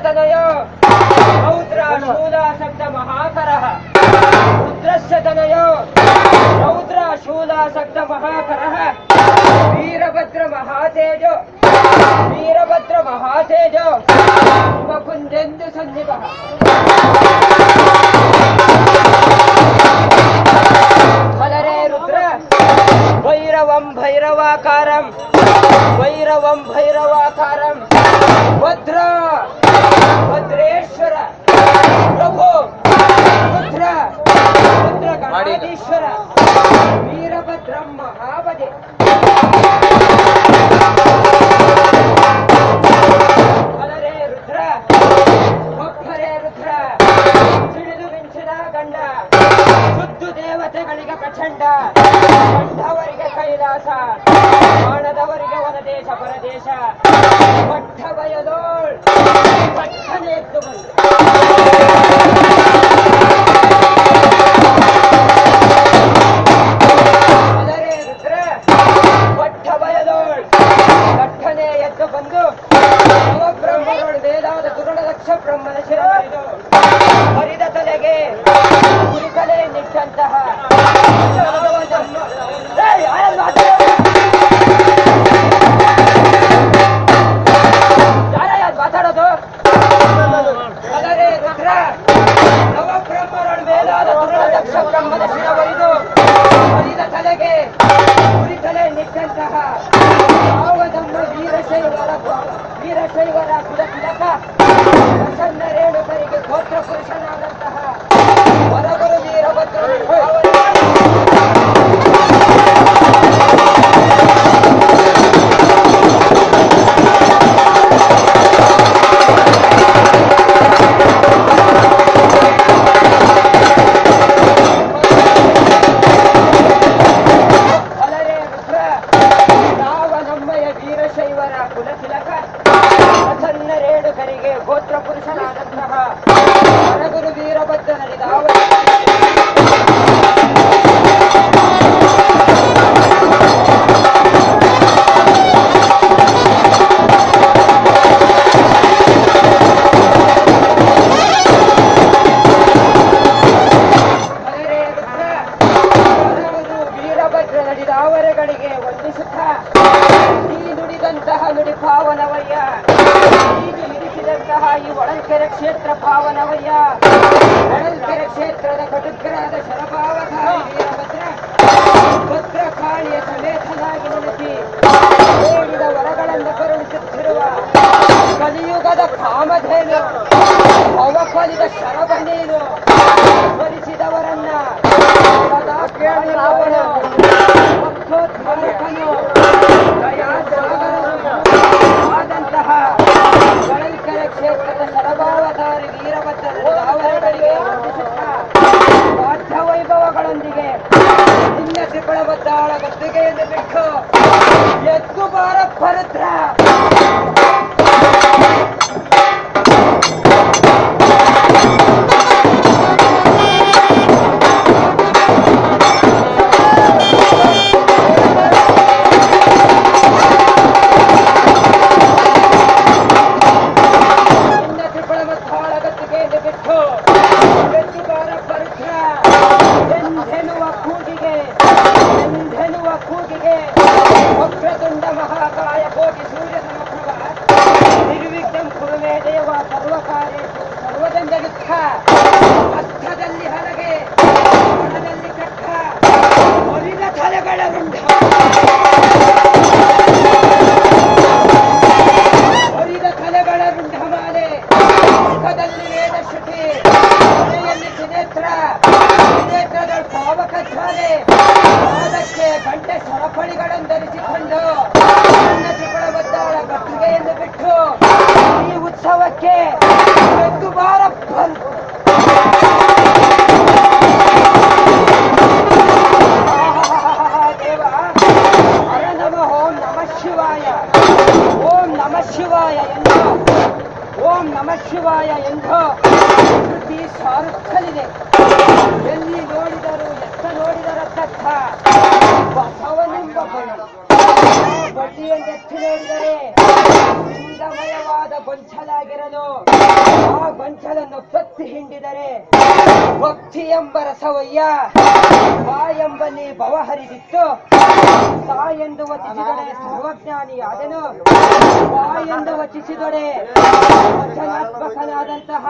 तनयो रौद्रशूलासक्त महाकरः रुद्रस्य तनयो रौद्रशूलासक्त महाकरः वीरभद्र महातेजो मुकुंदेन्दु सन्निभः फलरे रुद्र भैरवं भैरवाकारं भद्र भद्रेश्वर प्रभु रुद्र गणाधीश्वर वीरभद्रं महाबले फलरे रुद्र ಒಬ್ಬರೇ ರುದ್ರ ಸಿಡಿದು ಮಿಂಚಿದ ಗಂಡ ಸುದ್ದು ದೇವತೆಗಳಿಗೆ ಪ್ರಚಂಡ ಕಂಡವರಿಗೆ ಕೈಲಾಸ ಕಾಣದವರಿಗೆ ವನದೇಶ ಪರದೇಶ ಪಟ್ಟ ಬಯಲೋಳ್ ಪಟ್ಟನೆ ಎದ್ದು ಬಂದು ಫಲರೆ ರುದ್ರ ಪಟ್ಟ ಬಯಲೋಳ್ ಪಟ್ಟನೆ ಎದ್ದು ಬಂದು ಬ್ರಹ್ಮನೋಳು ವೇದಾದ ದುರುಳ ಲಕ್ಷ ಬ್ರಹ್ಮನ ಶಿರವರಿದು ಹರಿದ ತಲೆಗೆ ಕುರಿತಲೆ ನಿಟ್ಟಂತಹ ಮಾತಾಡೋದು ಫಲರೆ ರುದ್ರ ನವಬ್ರಹ್ಮನೋಳು ವೇದಾದ ದುರುಳ ಲಕ್ಷ ಬ್ರಹ್ಮನ ಶಿರವರಿದು ಹರಿದ ತಲೆಗೆ ಕುರಿತಲೆ ನಿಟ್ಟಂತಹ ಯಾವ ನಮ್ಮ ವೀರಶೈವರ ಕುಲತಿಲಕ ಪ್ರಸನ್ನ ರೇಣುಕರಿಗೆ ಗೋತ್ರ ಪುರುಷನಾದಂತಹ ವರಗುರು ವೀರಭದ್ರ ಫಲರೆ ರುದ್ರ ಯಾವ ನಮ್ಮಯ ವೀರಶೈವರ ಕುಲತಿಲಕ ಪ್ರಸನ್ನ ರೇಣುಕರಿಗೆ ಗೋತ್ರ ಪುರುಷನಾದಂತಹ ವರಗುರು ವೀರಭದ್ರನಿಗೆ ಅವರಗಳಿಗೆ ವಂದಿಸುತ್ತಾ ಈ ನುಡಿದಂತಹ ನುಡಿ ಪಾವನವಯ್ಯ ಈಗ ಇರಿಸಿದಂತಹ ಈ ಹೊಳಲ್ಕೆರೆ ಕ್ಷೇತ್ರ ಪಾವನವಯ್ಯ ಹೊಳಲ್ಕೆರೆ ಕ್ಷೇತ್ರದ ಕಟುಗ್ರಾದ ಶರಭಾವಧಾರಿ ವೀರಭದ್ರ ಭದ್ರಕಾಳಿಯ ಸಮೇತನಾಗಿ ನೆಲೆಸಿ ಹೇಳಿದ ವರಗಳನ್ನು ಕರುಣಿಸುತ್ತಿರುವ ಕಲಿಯುಗದ ಕಾಮಧೇನು ಅವಕಲಿದ ಶರಭನೇನು ಸ್ಮರಿಸಿದವರನ್ನ ಸದಾ ಕೇಳಿದವನು ಆದಂತಹ ಹೊಳಲ್ಕೆರೆ ಕ್ಷೇತ್ರದ ಶರಭಾವಧಾರಿ ವೀರಭದ್ರರಿಗೆ ವಂದಿಸುತ್ತಾ ವಾದ್ಯ ವೈಭವಗಳೊಂದಿಗೆ ನಿನ್ನ ತ್ರಿಪುಳಬದ್ದಾಳ ಗದ್ದುಗೆಯನ್ನು ಬಿಟ್ಟು ಎದ್ದು ಬಾರಪ್ಪ ರುದ್ರ ಕೂಗಿಗೆ ವಕ್ರತುಂಡ ಮಹಾಕಾಯ ಕೋಟಿ ಸೂರ್ಯ ಸಮಪ್ರಭ ನಿರ್ವಿಘ್ನಂ ಕುರು ಮೇ ದೇವ ಸರ್ವಕಾರ್ಯೇಷು ಸರ್ವದಂಡವಿದ್ಧ ಹಸ್ತದಲ್ಲಿ ಹಲಗೆ ಹಣದಲ್ಲಿ ಕಟ್ಟ ಹೊಲಿದ ತಲೆಗಳ ರುಂಡ ಹೊಲಿದ ತಲೆಗಳ ರುಂಡಮಾಲೆ ಮುಖದಲ್ಲಿ ವೇದ ಶ್ರುತಿ ಮನೆಯಲ್ಲಿ ತ್ರಿನೇತ್ರದ ಪಾವಕ ಜ್ವಾಲೆ ಪಾದಕ್ಕೆ ಗಂಟೆ ಸರಪಳಿಗಳನ್ನು ಧರಿಸಿಕೊಂಡು ನನ್ನ ತ್ರಿಪುಳಬದ್ದಾಳ ಗದ್ದುಗೆಯನ್ನು ಬಿಟ್ಟು ಈ ಉತ್ಸವಕ್ಕೆ ಎದ್ದು ಬಾರಪ್ಪ ದೇವ ಹರ ನಮ ಓಂ ನಮಃ ಶಿವಾಯ ಓಂ ನಮಃ ಶಿವಾಯ ಎಂದು ಓಂ ನಮಃ ಶಿವಾಯ ಎಂದು ಶ್ರುತಿ ಸಾರುತ್ತಲಿದೆ ಎಲ್ಲಿ ನೋಡಿದರು ಎತ್ತ ನೋಡಿದರತ್ತ ಬಸವನೆಂಬ ಬಳ್ಳಿಯನ್ನೆತ್ತಿ ನೋಡಿದರೆ ಆನಂದಮಯವಾದ ಗೊಂಚಲಾಗಿರಲು ಆ ಗೊಂಚಲನ್ನು ತೊತ್ತಿ ಹಿಂಡಿದರೆ ಭಕ್ತಿ ಎಂಬ ರಸವಯ್ಯ ಬಾ ಎಂಬಲ್ಲಿ ಭವ ಹರಿದಿತ್ತು. ತಾ ಎಂದು ವಚಿಸಿದೊಡೆ ಸರ್ವಜ್ಞಾನಿಯಾದನು. ಬಾ ಎಂದು ವಚಿಸಿದೊಡೆ ವಚನಾತ್ಮಕನಾದಂತಹ